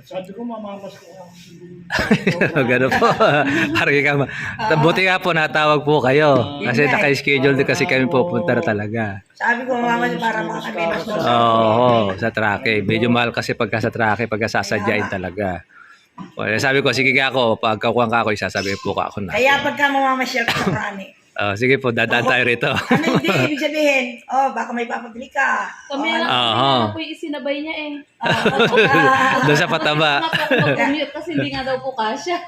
Sabi ko, mamamas ko ang Gano'n po. Hargi ka ma. Buti nga po natawag po kayo. Kasi naka-schedule din kasi kami pupunta na talaga. Sabi ko, mama, para makakaminos doon. Oo, sa trake. Medyo mahal kasi pagka sa trake, pagka sasadyain talaga. Well, sabi ko, sige ka ako, pagkakuha ka ako, isasabihin po ka ako na. Kaya pagka mamamasyal ka sa Rani, Sige po, dadaan tayo rito. ano hindi ibig sabihin? Baka may papabili ka. Kami lang po yung isinabay niya eh. Doon sa pataba. Mag-commute kasi hindi nga daw po kasya.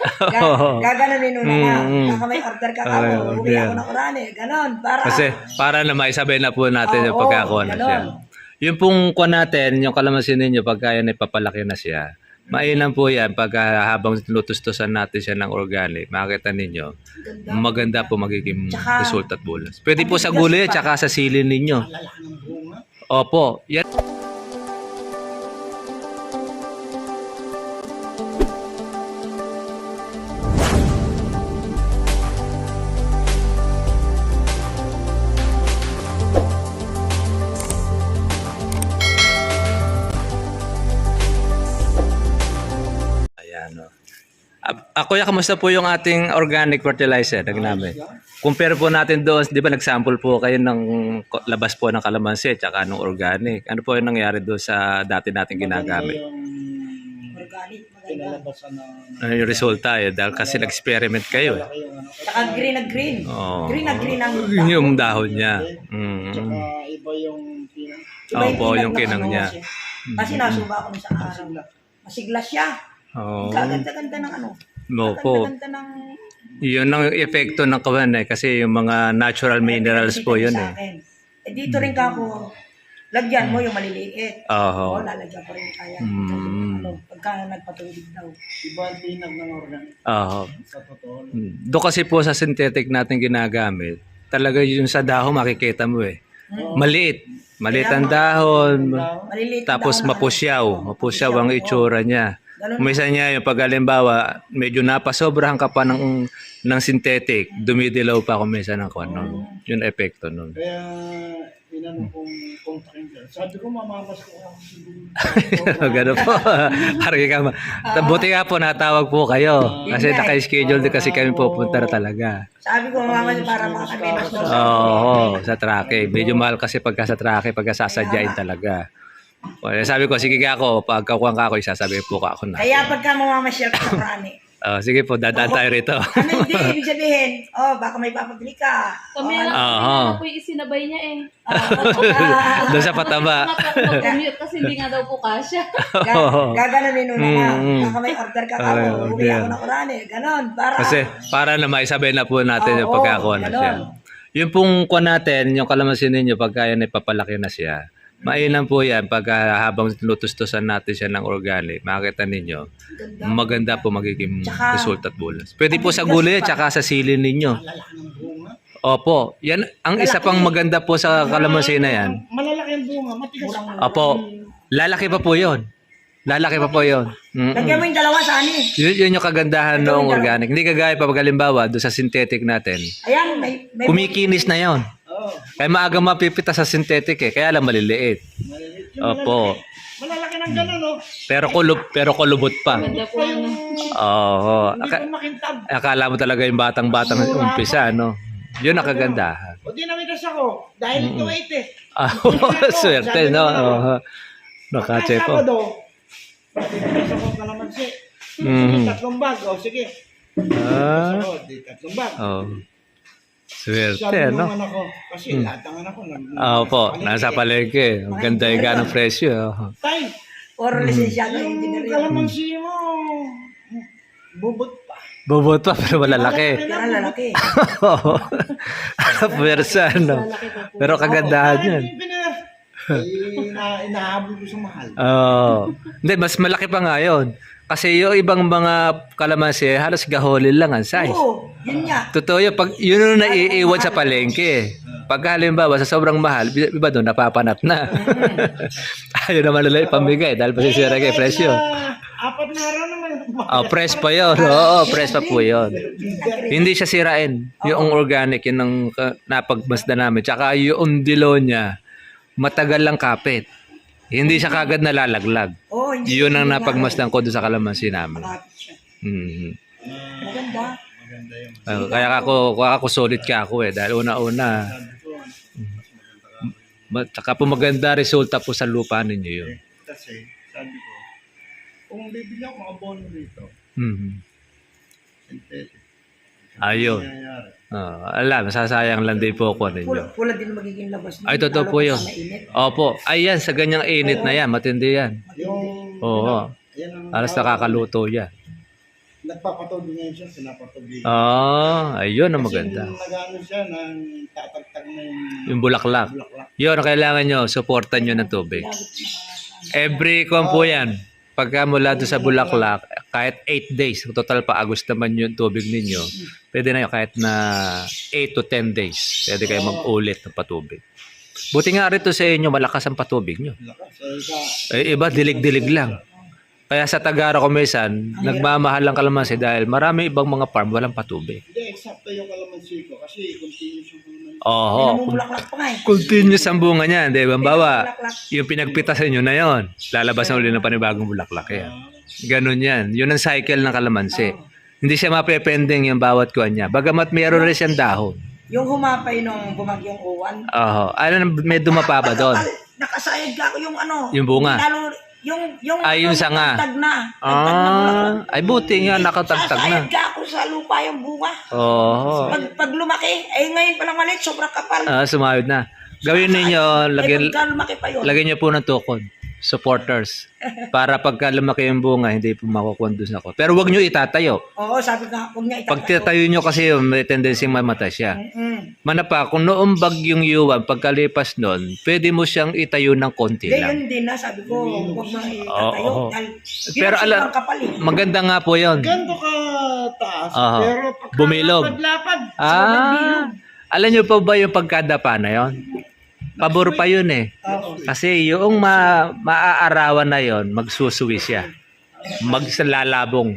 Gaganunin nuna nga. Baka may order ka ako. Uwi ako ng Rani. Ganon. Para na maisabay na po natin yung pagkakuha na siya. ganon. Yung pong kuha natin, yung kalamansin ninyo, pagka yan ay papalaki na siya, mainam po yan pagka habang tinutustusan natin siya ng organic, makikita ninyo, maganda po magiging result at bulas. Pwede po sa gulay at saka sa sili ninyo. lalaki ng bunga. Opo, yan. Kuya, kamusta po yung ating organic fertilizer na ginamit? Compare po natin doon, di ba nag-sample po kayo ng labas po ng kalamansi at saka ng organic. Ano po yung nangyari doon sa dati natin ginagamit? Organic, maganda. Pinalabasan ng Ano yung resulta eh? Dahil kasi nag-experiment kayo eh. yung ano. Saka green na green. Oo. Green na green ang Yung dahon niya. Tsaka iba yung pinang. Iba Opo, yung tinag kinang ng niya. Kasi nasuba ako sa araw. Masigla siya. Oo. Gaganda-ganda ng ano. Opo. Gaganda ng... Yun ang epekto ng kawan eh. Kasi yung mga natural minerals po yun sa eh. akin. Dito rin ka ako, lagyan mo yung maliliit. Oo. Lalagyan ko rin kaya. Pagka nagpatubig daw. Iba ang pinag ng organic. Oo. Sa totoo. Doon kasi po sa synthetic natin ginagamit, talaga yung sa dahon makikita mo eh. Maliit. Maliit ang dahon. Maliliit Tapos daw na mapusyaw. Mapusyaw ang itsura niya. Minsan niya yung pag halimbawa, medyo napasobrahan ka pa ng synthetic, dumidilaw pa kung minsan ng ano. Yung epekto nun. Kaya, inanong kong kontakin ka. Sabi ko, mamamas ko ang Gano'n po. Hargi ka ma. Buti nga po natawag po kayo. Kasi naka-schedule din kasi kami pupunta na talaga. Sabi ko, mama, para makakaminos doon. Oo, sa trake. Medyo mahal kasi pagka sa trake, pagka sasadyain talaga. Well, sabi ko, sige ka ako, pagkakuha ka ako, isasabihin po ka ako na. Kaya pagka mamamasyal ka sa Rani, Sige po, dadaan tayo rito. ano hindi ibig sabihin? Baka may papabili ka. Kami lang po yung isinabay niya eh. Doon sa pataba. Mag-commute kasi hindi nga daw po kasya. Gaganunin nuna nga. Baka may order ka ako. Uwi ako ng Rani. Ganon. Para na maisabay na po natin yung pagkakuha na siya. Yung pong kuha natin, yung kalamansin ninyo, pagka yan ay papalaki na siya, mainam po yan pagka habang tinutustusan natin siya ng organic, makikita ninyo, maganda po magiging result at bulas. Pwede po sa gulay at saka sa sili ninyo. lalaki ng bunga. Opo, yan ang isa pang maganda po sa kalamansi na yan. Malalaki ang bunga, matigas. Opo, lalaki pa po yon. Lalaki pa po yon. Lagyan mo yung dalawa sa ani. Yun yung kagandahan noong organic. Hindi kagaya pa pag halimbawa doon sa synthetic natin. Ayan, may Kumikinis na yon. Oo. Kaya maaga mapipita sa synthetic eh, kaya lang maliliit. Maliliit yung Opo. malalaki ng gano'n, no? Pero kulubot pa. Ganda po ano. Oo. Hindi ko makintab. Akala mo talaga yung batang-batang umpisa, no? Yun ang kagandahan. O di namitas ako, dahil ito 80. Swerte, no? Nakache po. Namitas ako kalamansi. Tatlong bag, o sige. Ah, Ako, di tatlong bag. oh. Sabi Swerte, ng no? anak ko, kasi lahat ng anak ko. Opo, nasa palengke. Ang ganda yung ganong presyo. Tay, Puro lisensyado yung yung engineer yun. kalamansi mo, bubot pa. Bobot pa pero malalaki. Yan ang lalaki. Pwersa, no? Pero kagandahan yan. Inahabol ko sa mahal. Hindi, mas malaki pa nga yun. Kasi yung ibang mga kalamansi, halos gaholin lang ang size. Oo, yun nga. Totoo yun, pag yun yung naiiwan sa palengke. Pag halimbawa sa sobrang mahal, iba doon napapanat na. Ayaw naman nila ipamigay dahil pasisira kay presyo. Apat na araw naman. Press pa yun. Oo, press pa po yun. Hindi siya sirain. Yung organic, yun ang napagmasda namin. Tsaka yung dilo niya, matagal lang kapit. Hindi siya kagad nalalaglag. Oo, hindi. Yun ang hindi nga. napagmasdan ko doon sa kalamansi namin. Malapit siya. Mhm. Maganda. Maganda yun. Kaya ako solid ka ako dahil una-una. Saka po maganda resulta po sa lupa ninyo yun. Kasi, sabi ko, kung bibili ako abono dito, Mhm. synthetic. Ayun. Nangyayari. Alam, masasayang lang din po ako ninyo. Pula din magiging labas. Ay, totoo po yun. Opo. Ay, yan. Sa ganyang init na yan. Matindi yan. Yung, Oo. yan ang Alas nakakaluto yan. nagpapatubig ngayon siya, pinapatubig. Ayun ang maganda. Kasi nag-ano siya, nang tatagtag na Yung bulaklak. bulaklak. Yun, ang kailangan nyo, supportan nyo ng tubig. Every kung po yan, pagka mula doon sa bulaklak, kahit 8 days, total pa agos naman yung tubig ninyo, pwede na yun kahit na 8 to 10 days, pwede kayo mag-ulit ng patubig. Buti nga rito sa inyo, malakas ang patubig nyo. Bulaklak. So, Iba, dilig-dilig lang. Kaya sa Tagara Kumisan, nagmamahal ang kalamansi dahil marami ibang mga farm walang patubig. hindi, eksakto yung kalamansi ko kasi continuous yung kalamansi. Oo. Namumulaklak pa nga eh. Continuous ang bunga niyan, di ba? Bawa, Bulaklak. yung pinagpitasan nyo na yon, lalabas na ulit ng panibagong bulaklak yan. Ganun yan. Yun ang cycle ng kalamansi. Hindi siya mapepending yung bawat kuwan niya. Bagamat meron rin siyang dahon. Yung humapay nung bumagyong uwan. Oo. May dumapa pa doon. Nakasayad ka ako yung ano. Yung bunga. Lalo, yung Yung sanga. tagtag na. Tagtag na bulaklak. Ay buti nga nakatagtag na. Sasayad ka ako sa lupa yung bunga. Oo. Pag lumaki, ngayon pa lang maliit, sobrang kapal. Sumayod na. Gawin ninyo, Pagka lumaki pa yun. lagyan niyo po ng tukod. Supporters. Para pagka lumaki yung bunga, hindi po makukondos ako. Pero wag niyo itatayo. Oo, sabi ka, huwag niya Pag itatayo. titayo nyo kasi yun, may tendency mamatay siya. Mm-mm. Manapa, kung noong bagyong yuwan, pagkalipas nun, pwede mo siyang itayo ng konti Hindi, lang. yun din na, sabi ko, huwag mo itatayo. Oo. Dahil Pero yun, ala- sobrang kapal eh. Maganda nga po yun. Ganto ka taas, Aha. pero pagka Bumilog. lapad-lapad, Alam nyo pa ba yung pagkadapa na yon? Pabor pa yun eh. Kasi yung maaarawan na yon, magsusuwi siya. Magsalalabong.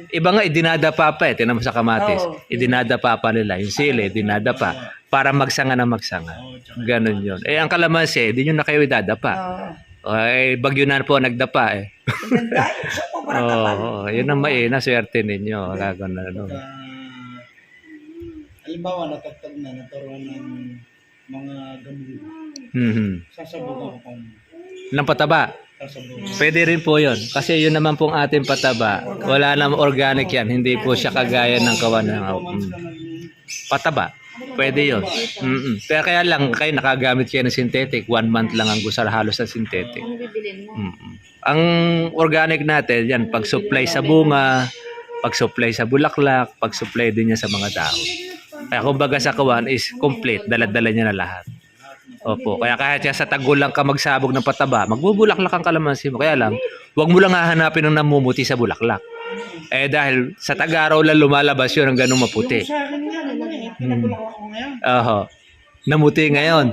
Iba nga, idinadapa pa eh. Tinan mo sa kamatis. Oo. Idinadapa pa nila. Yung sili, idinadapa. Para magsanga na magsanga. Ganon yun. Eh, ang kalamansi, di nyo na kayo idadapa. Ay, bagyo na po nagdapa eh. Ganda, sobrang kapal. Oo, yun ang maina, swerte ninyo. Gagawin ano. halimbawa natagtag na, nagkaroon ng mga gamot. Mhm. Sasabog ako kung Ng pataba. sasabog. Pwede rin po yun. Kasi yun naman pong ating pataba. Wala namang organic yan. Hindi po siya kagaya ng kawan ng pataba. Pwede yun. Pero kaya lang, kayo nakagamit kayo ng synthetic. 1 month lang ang gusar halos sa synthetic. Ang bibilin mo. Ang organic natin, yan, pag-supply sa bunga, pag-supply sa bulaklak, pag-supply din niya sa mga dahon. Kaya kumbaga sa kawan is complete. Dala-dala niya na lahat. Opo. Kaya kahit sa tagulang ka magsabog ng pataba, magbubulaklak ang kalamansi mo. Kaya lang, huwag mo lang hahanapin ng namumuti sa bulaklak. Eh dahil sa tag-araw lang lumalabas yun ang ganung maputi. Sa akin nga naman pinagulak ako ngayon. Oho. Namuti ngayon.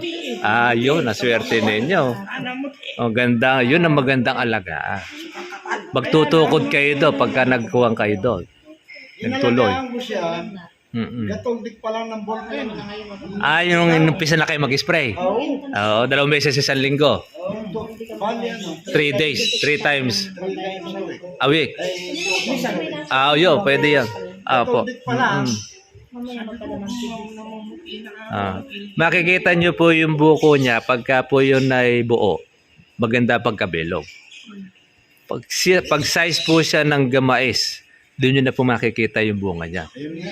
Yun, naswerte ninyo. Namuti. O ganda, yun ang magandang alagaan. Magtutukod kayo doon pagka nagkuwang kayo doon. Nagtuloy. Inalagaan ko siya, gatuldik pa lang ng ballpen. Yung inumpisa na kayo mag-spray. Oo, 2 beses sa 1 linggo. Bali ano, 3 days, 3 times 3 times a week. a week. Yun, pwede yan. Po. Gatuldik pa lang. Makikita nyo po yung buko niya pagka po yun ay buo. Maganda pagkabilog. Pag size po siya ng gamais, doon nyo na po makikita yung bunga niya.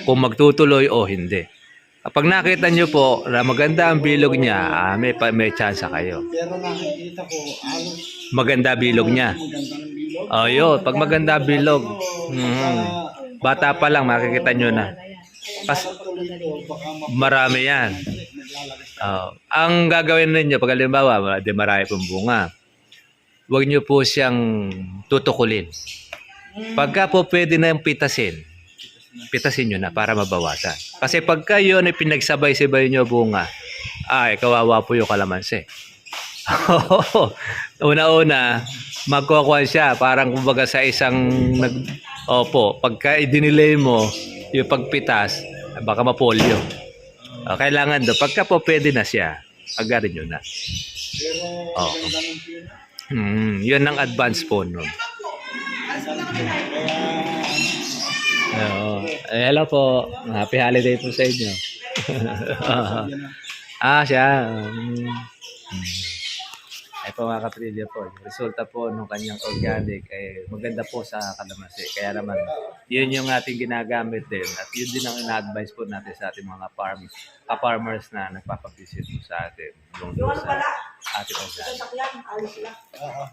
Kung magtutuloy o hindi. Kapag nakita nyo po na maganda ang bilog niya, may chance kayo. Pero nakikita ko, halos Maganda bilog niya. maganda ng bilog. Yun. Pag maganda bilog, bata pa lang makikita nyo na. Kasi Tuloy ko, baka marami yan. Ang gagawin ninyo, pag halimbawa, marami pong bunga, huwag nyo po siyang tutukulin. Pagka po pwede na yung pitasin nyo na para mabawasan. Kasi pagka yun ay pinagsabay-sabay nyo bunga, kawawa po yung kalamansi. Una-una, magkukuha siya, parang kumbaga sa isang pagka i-delay mo yung pagpitas, baka mapolyo. Kailangan pagka po pwede na siya, agarin nyo na. Pero maganda ng pina. Yun ang advance po, no? Oo. Hello po. Happy holiday po sa inyo. Siya. Ay po mga kaprilya po, yung resulta po ng kanyang organic ay maganda po sa kalamansi. Kaya naman, yun yung ating ginagamit din. At yun din ang ina-advise po natin sa ating mga farmers na nagpapabisit po sa atin. Yung sa ating organic. Sasakyan, alis lang. Oo.